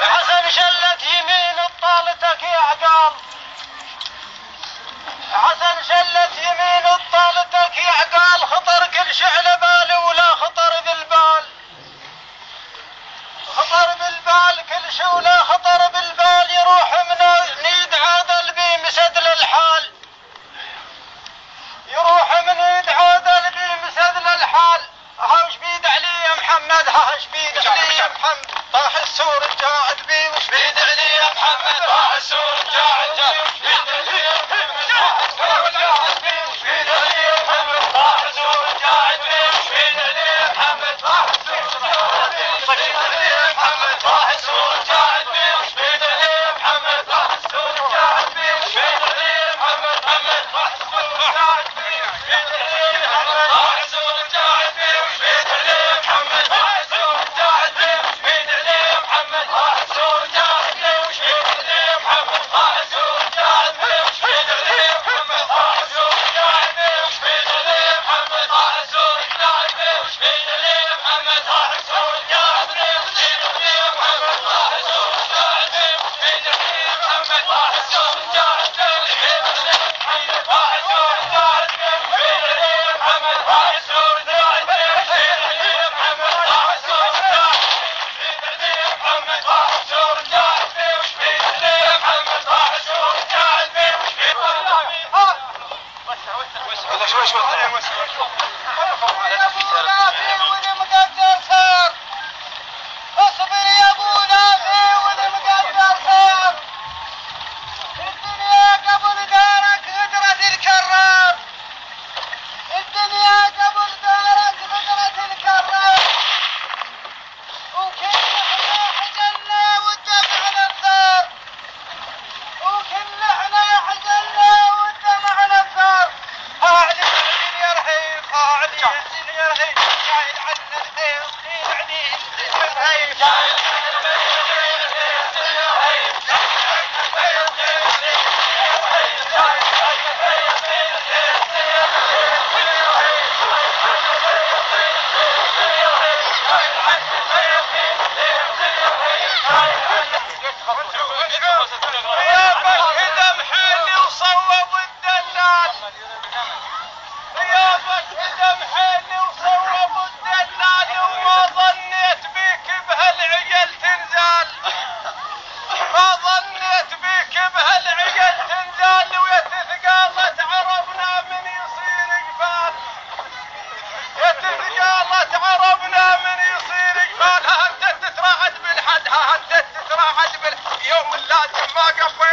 حسن شلت يمين الطالتك يا عقال، حسن شلت يمين الطالتك يا عقال، خطر كل شعل بال ولا خطر بالبال، خطر بالبال كل شو لا خطر بالبال، يروح من نيد عادل بي مسدل الحال، يروح من نيد عادل بي مسدل الحال. هاش بيد علي يا محمد، هاش بيد علي يا محمد، طاح السور الجاعد بي وش بيد علي يا محمد، طاح السور الجاعد بي وش بيد علي يا محمد، طاح السور الجاعد بي وش بيد علي يا محمد، طاح السور الجاعد بي وش بيد علي يا محمد، طاح السور الجاعد بي وش بيد علي يا محمد، طاح السور الجاعد بي وش بيد علي يا محمد، طاح السور الجاعد بي وش بيد علي يا محمد، محمد طاح السور الجاعد بي وش بيد علي يا محمد، طاح السور الجاعد بي وش بيد علي يا محمد، طاح السور الجاعد بي وش بيد علي يا محمد، طاح السور الجاعد بي وش بيد علي يا محمد، طاح السور الجاعد بي وش بيد علي يا محمد، طاح السور الجاعد بي وش بيد علي يا محمد، طاح السور الجاعد بي وش بيد علي يا محمد، طاح السور الجاعد بي وش بيد علي يا محمد، طاح السور الجاعد بي وش بيد علي يا محمد، طاح السور الجاعد بي وش بيد علي يا محمد، طاح السور الجاعد بي وش بيد علي يا محمد، طاح السور الجاعد بي وش بيد علي يا محمد، طاح السور الجاعد بي وش بيد علي يا محمد، طاح السور الجاعد بي وش بيد علي يا محمد، طاح السور الجاعد بي وش بيد علي يا محمد. شوي شوي يا ابو نافي والمقدر صار، اصبر يا ابو نافي والمقدر صار، الدنيا قبل دارك قدرة الكرار، الدنيا قبل دارك قدرة الكرار، وكل احنا حزلنا والدمع نثار، وكل احنا حزلنا والدمع نثار. قاعد يحزن يا رحيم، قاعد يحزن يا رحيم، شايل عنا الخير خيل عليه يا رحيم، شايل عنا الخير خيل عليه يا رحيم، شايل عنا الخير خيل عليه يا رحيم، شايل عنا الخير خيل عليه يا رحيم، شايل عنا الخير خيل عليه يا بك محلي وصوب الدلال، غيابك هدم حيلي وصوب الدلال، وما ظنيت بيك بهالعجل تنزال، ما ظنيت بيك بهالعجل تنزال، ويتثقالت عربنا من يصير جبال، يتثقالت عربنا من يصير جبال. ها انت تتراعد بالحد، ها انت تتراعد بالحد، يوم اللازم ما قبل